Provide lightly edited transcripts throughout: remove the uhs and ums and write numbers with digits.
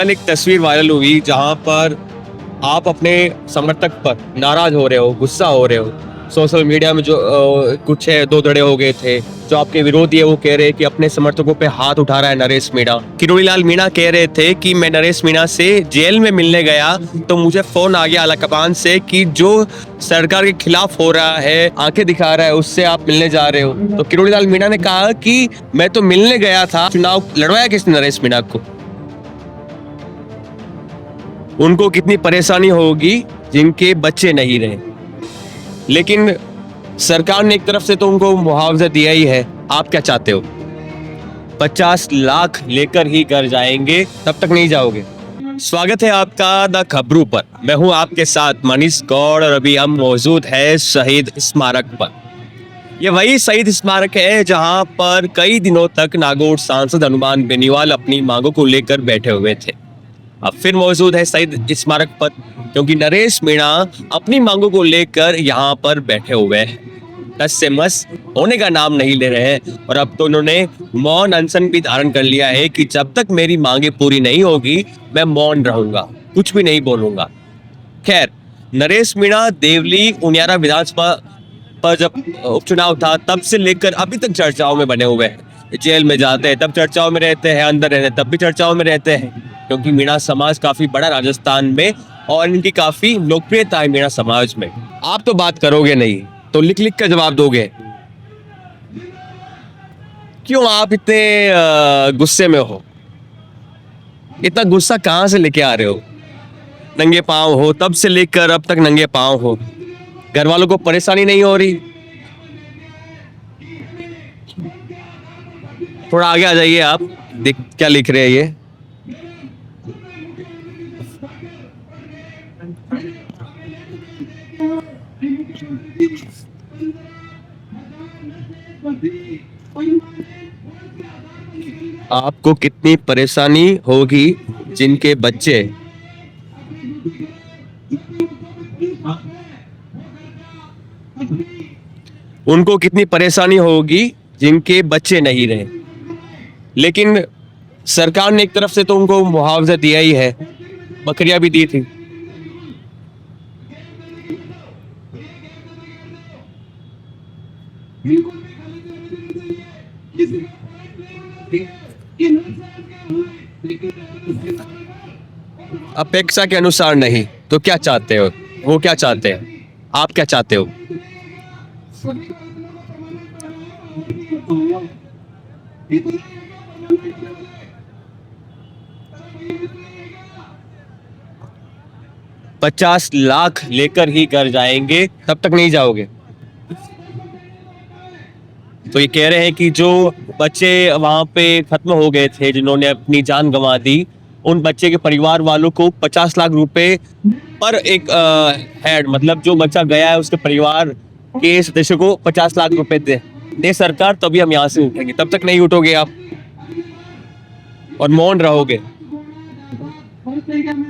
कल एक तस्वीर वायरल हुई जहां पर आप अपने समर्थक पर नाराज हो रहे हो, गुस्सा हो रहे हो। सोशल मीडिया में जो कुछ है दो धड़े हो गए थे। जो आपके विरोधी है वो कह रहे हैं कि अपने समर्थकों पे हाथ उठा रहा है नरेश मीणा। किरोड़ी लाल मीणा कह रहे थे कि मैं नरेश मीणा से जेल में मिलने गया तो मुझे फोन आ गया अलाकमान से कि जो सरकार के खिलाफ हो रहा है, आंखें दिखा रहा है, उससे आप मिलने जा रहे हो। तो किरोड़ी लाल मीणा ने कहा कि मैं तो मिलने गया था, चुनाव लड़वाया किसने नरेश मीणा को? उनको कितनी परेशानी होगी जिनके बच्चे नहीं रहे। लेकिन सरकार ने एक तरफ से तो उनको मुआवजा दिया ही है। आप क्या चाहते हो? 50 लाख लेकर ही घर जाएंगे, तब तक नहीं जाओगे। स्वागत है आपका द खबरों पर। मैं हूं आपके साथ मनीष गौड़ और अभी हम मौजूद है शहीद स्मारक पर। ये वही शहीद स्मारक है जहां पर कई दिनों तक नागौर सांसद हनुमान बेनीवाल अपनी मांगों को लेकर बैठे हुए थे। अब फिर मौजूद है शहीद स्मारक पर क्योंकि नरेश मीणा अपनी मांगों को लेकर यहाँ पर बैठे हुए हैं। टस से मस होने का नाम नहीं ले रहे हैं और अब तो उन्होंने मौन अनशन भी धारण कर लिया है कि जब तक मेरी मांगे पूरी नहीं होगी मैं मौन रहूंगा, कुछ भी नहीं बोलूंगा। खैर, नरेश मीणा देवली उनियारा विधानसभा पर जब उपचुनाव था तब से लेकर अभी तक चर्चाओं में बने हुए हैं। जेल में जाते हैं तब चर्चाओं में रहते हैं, अंदर रहते हैं तब भी चर्चाओं में रहते हैं क्योंकि मीणा समाज काफी बड़ा राजस्थान में और इनकी काफी लोकप्रियता है मीणा समाज में। आप तो बात करोगे नहीं तो लिख लिख कर जवाब दोगे। क्यों आप इतने गुस्से में हो? इतना गुस्सा कहां से लेके आ रहे हो? नंगे पांव हो, तब से लेकर अब तक नंगे पांव हो। घर वालों को परेशानी नहीं हो रही? थोड़ा आगे आ जाइए आप। देख क्या लिख रहे हैं ये। आपको कितनी परेशानी होगी जिनके बच्चे उनको कितनी परेशानी होगी जिनके बच्चे नहीं रहे। लेकिन सरकार ने एक तरफ से तो उनको मुआवजा दिया ही है, बकरियां भी दी थी। अपेक्षा के अनुसार नहीं तो क्या चाहते हो? वो क्या चाहते हैं? आप क्या चाहते हो? पचास लाख लेकर ही घर जाएंगे, तब तक नहीं जाओगे। तो ये कह रहे हैं कि जो बच्चे वहां पे खत्म हो गए थे, जिन्होंने अपनी जान गंवा दी, उन बच्चे के परिवार वालों को 50 लाख रुपए पर एक हेड, मतलब जो बच्चा गया है उसके परिवार के सदस्य को 50 लाख रुपए दे सरकार, तभी हम यहाँ से उठेंगे। तब तक नहीं उठोगे आप और मौन रहोगे।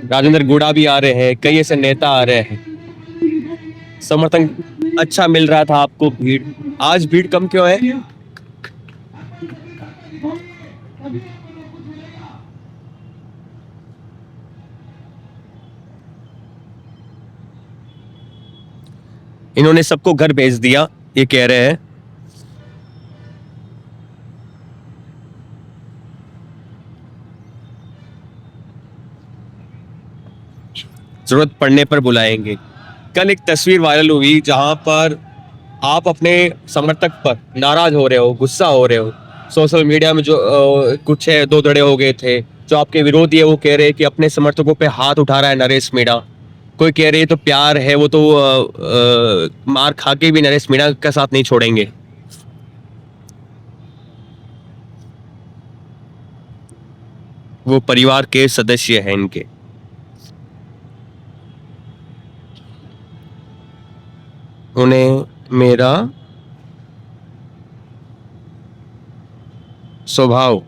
राजेंद्र गुड़ा भी आ रहे हैं, कई ऐसे नेता आ रहे हैं। समर्थन अच्छा मिल रहा था आपको, भीड़ आज भीड़ कम क्यों है? इन्होंने सबको घर भेज दिया, ये कह रहे हैं। जरूरत पड़ने पर बुलाएंगे। कल एक तस्वीर वायरल हुई जहां पर आप अपने समर्थक पर नाराज हो रहे हो, गुस्सा हो रहे हो। सोशल मीडिया में जो कुछ है दो धड़े हो गए थे। जो आपके विरोधी है वो कह रहे हैं कि अपने समर्थकों पे हाथ उठा रहा है नरेश मीणा। कोई कह रहे है तो प्यार है, वो तो मार खा के भी नरेश मीणा का साथ नहीं छोड़ेंगे। वो परिवार के सदस्य हैं इनके। उन्हें मेरा स्वभाव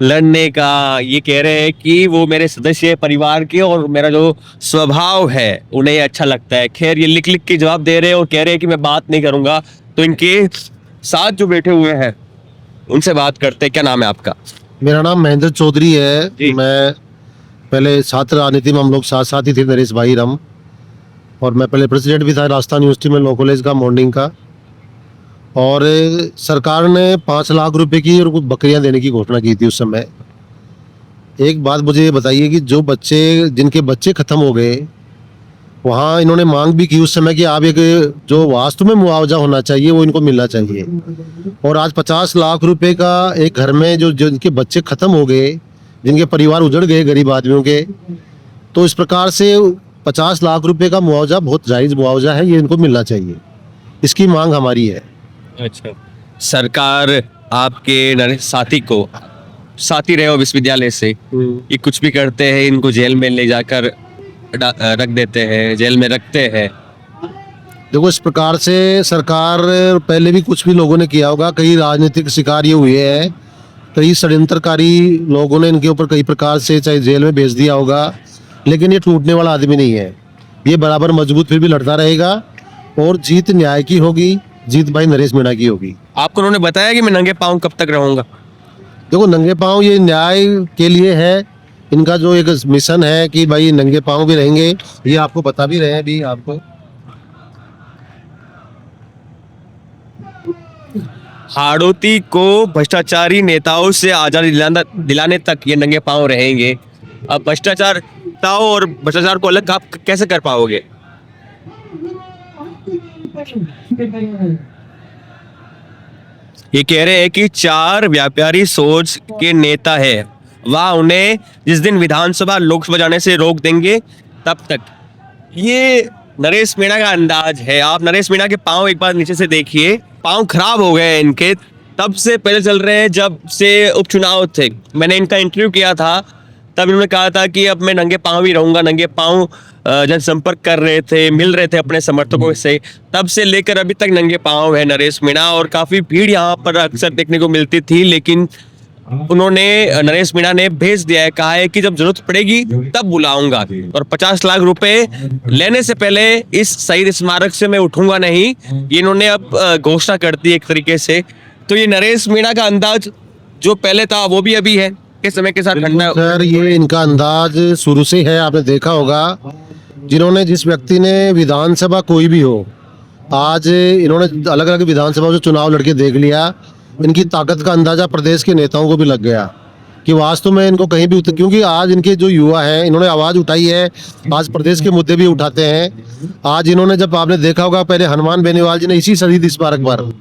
लड़ने का, ये कह रहे हैं कि वो मेरे सदस्य परिवार के और मेरा जो स्वभाव है उन्हें अच्छा लगता है। खैर, ये लिख लिख के जवाब दे रहे हैं और कह रहे हैं कि मैं बात नहीं करूंगा। तो इनके साथ जो बैठे हुए हैं उनसे बात करते हैं। क्या नाम है आपका? मेरा नाम महेंद्र चौधरी है। जी। मैं पहले छात्र राजनीति में हम लोग साथ साथ ही थे, नरेश भाई राम। और मैं पहले प्रेसिडेंट भी था राजस्थान यूनिवर्सिटी में लॉ कॉलेज का मॉर्निंग का। और सरकार ने 5 लाख रुपए की और कुछ बकरियां देने की घोषणा की थी उस समय। एक बात मुझे ये बताइए कि जो बच्चे जिनके बच्चे ख़त्म हो गए, वहाँ इन्होंने मांग भी की उस समय कि आप एक जो वास्तव में मुआवजा होना चाहिए वो इनको मिलना चाहिए। और आज 50 लाख रुपए का एक घर में जो जिनके बच्चे ख़त्म हो गए, जिनके परिवार उजड़ गए गरीब आदमियों के, तो इस प्रकार से 50 लाख रुपए का मुआवजा बहुत जायज़ मुआवजा है, ये इनको मिलना चाहिए। इसकी मांग हमारी है। अच्छा, सरकार आपके साथी रहे हो विश्वविद्यालय से, ये कुछ भी करते हैं, इनको जेल में ले जाकर रख देते हैं, जेल में रखते हैं। देखो, इस प्रकार से सरकार पहले भी कुछ भी लोगों ने किया होगा। कई राजनीतिक शिकार ये हुए हैं, कई षड्यंत्रकारी लोगों ने इनके ऊपर कई प्रकार से चाहे जेल में भेज दिया होगा, लेकिन ये टूटने वाला आदमी नहीं है। ये बराबर मजबूत फिर भी लड़ता रहेगा और जीत न्याय की होगी, जीत भाई नरेश मीणा की होगी। आपको उन्होंने बताया कि मैं नंगे पाँव कब तक रहूंगा? देखो, नंगे पाँव ये न्याय के लिए है। इनका जो एक मिशन है कि भाई नंगे पाँव भी रहेंगे, ये आपको बता भी रहे हैं भी आपको। हाड़ौती को भ्रष्टाचारी नेताओं से आजादी दिलाने तक ये नंगे पांव रहेंगे। अब भ्रष्टाचार और भ्रष्टाचार को अलग आप कैसे कर पाओगे? ये कह रहे हैं कि 4 व्यापारी सोच के नेता है, वह उन्हें जिस दिन विधानसभा लोकसभा जाने से रोक देंगे तब तक। ये नरेश मीणा का अंदाज है। आप नरेश मीणा के पांव एक बार नीचे से देखिए, पांव खराब हो गए इनके, तब से पहले चल रहे हैं जब से उपचुनाव थे। मैंने इनका इंटरव्यू किया था, तब इन्होंने कहा था कि अब मैं नंगे पांव ही रहूंगा। नंगे पांव जनसंपर्क कर रहे थे, मिल रहे थे अपने समर्थकों से। तब से लेकर अभी तक नंगे पांव है नरेश मीणा, और काफी भीड़ यहाँ पर अक्सर देखने को मिलती थी। लेकिन नरेश मीणा ने भेज दिया है, कहा है कि जब जरूरत पड़ेगी तब बुलाऊंगा, और 50 लाख रुपए लेने से पहले इस शहीद स्मारक से मैं उठूंगा नहीं, ये इन्होंने अब घोषणा कर दी एक तरीके से। तो ये नरेश मीणा का अंदाज जो पहले था वो भी अभी है के समय के साथ ठंडा। सर, ये इनका अंदाज शुरू से है। आपने देखा होगा, जिस व्यक्ति ने विधानसभा कोई भी हो, आज इन्होंने अलग अलग विधानसभा से चुनाव लड़के देख लिया, इनकी ताकत का अंदाजा प्रदेश के नेताओं को भी लग गया कि वास्तव में इनको कहीं भी क्योंकि आज इनके जो युवा हैं, इन्होंने आवाज़ उठाई है, आज प्रदेश के मुद्दे भी उठाते हैं। आज इन्होंने, जब आपने देखा होगा, पहले हनुमान बेनीवाल जी ने इसी शहीद स्मारक पर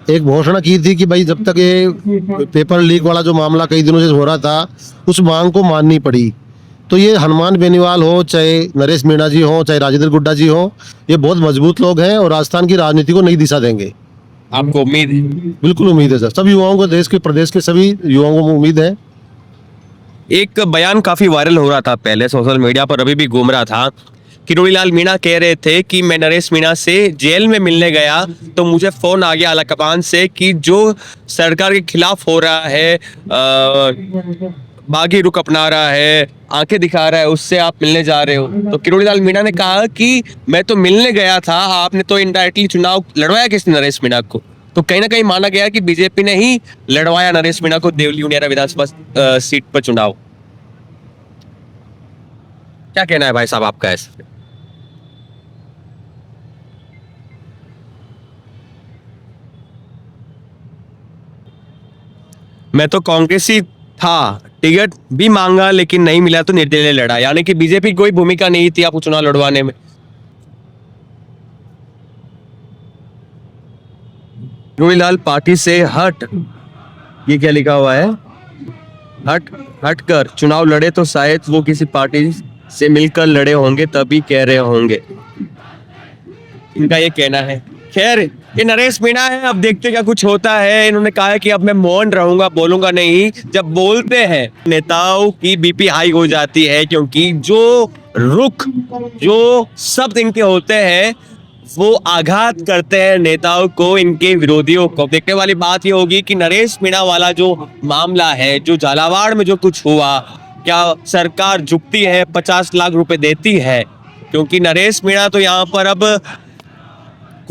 एक घोषणा की थी कि भाई जब तक ये पेपर लीक वाला जो मामला कई दिनों से हो रहा था, उस मांग को माननी पड़ी। तो ये हनुमान बेनीवाल हो, चाहे नरेश मीणा जी हो, चाहे राजेंद्र गुड्डा जी हो, ये बहुत मजबूत लोग हैं और राजस्थान की राजनीति को नई दिशा देंगे। आपको उम्मीद है? बिल्कुल उम्मीद है सर, सब युवाओं को, देश के प्रदेश के सभी युवाओं को उम्मीद है। एक बयान काफी वायरल हो रहा था पहले सोशल मीडिया पर, अभी भी घूम रहा था। किरोड़ी लाल मीणा कह रहे थे कि मैं नरेश मीणा से जेल में मिलने गया तो मुझे फोन आ गया आलाकमान से कि जो सरकार के खिलाफ हो रहा है, बागी रुख अपना रहा है, आंखें दिखा रहा है, उससे आप मिलने जा रहे हो। तो किरोड़ी लाल मीणा ने कहा कि मैं तो मिलने गया था, आपने तो इनडायरेक्टली चुनाव लड़वाया किसने नरेश मीणा को। तो कहीं ना कहीं माना गया कि बीजेपी ने ही लड़वाया नरेश मीणा को देवली उनियारा विधानसभा सीट पर चुनाव। क्या कहना है भाई साहब आपका ऐसे? मैं तो कांग्रेसी था, टिकट भी मांगा लेकिन नहीं मिला तो निर्दलीय लड़ा, यानी कि बीजेपी की कोई भूमिका नहीं थी आपको चुनाव लड़वाने में। किरोड़ीलाल पार्टी से हट, ये क्या लिखा हुआ है, हट कर चुनाव लड़े तो शायद वो किसी पार्टी से मिलकर लड़े होंगे तभी कह रहे होंगे, इनका ये कहना है। खैर, ये नरेश मीणा है, अब देखते क्या कुछ होता है। इन्होंने कहा है कि अब मैं मौन रहूंगा, बोलूंगा नहीं। जब बोलते हैं नेताओं की बीपी हाई हो जाती है, क्योंकि जो रुख, जो शब्द इनके होते हैं वो आघात करते हैं नेताओं को, इनके विरोधियों को। देखने वाली बात ये होगी कि नरेश मीणा वाला जो मामला है, जो झालावाड़ में जो कुछ हुआ, क्या सरकार झुकती है, 50 लाख रुपए देती है? क्योंकि नरेश मीणा तो यहाँ पर अब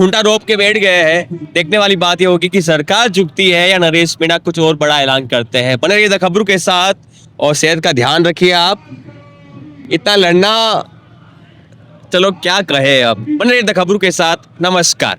खूंटा रोप के बैठ गए हैं। देखने वाली बात ये होगी कि सरकार झुकती है या नरेश मीणा कुछ और बड़ा ऐलान करते हैं। बने रहिए द खबरों के साथ और सेहत का ध्यान रखिए आप। इतना लड़ना, चलो क्या कहे अब। बने रहिए द खबरों के साथ। नमस्कार।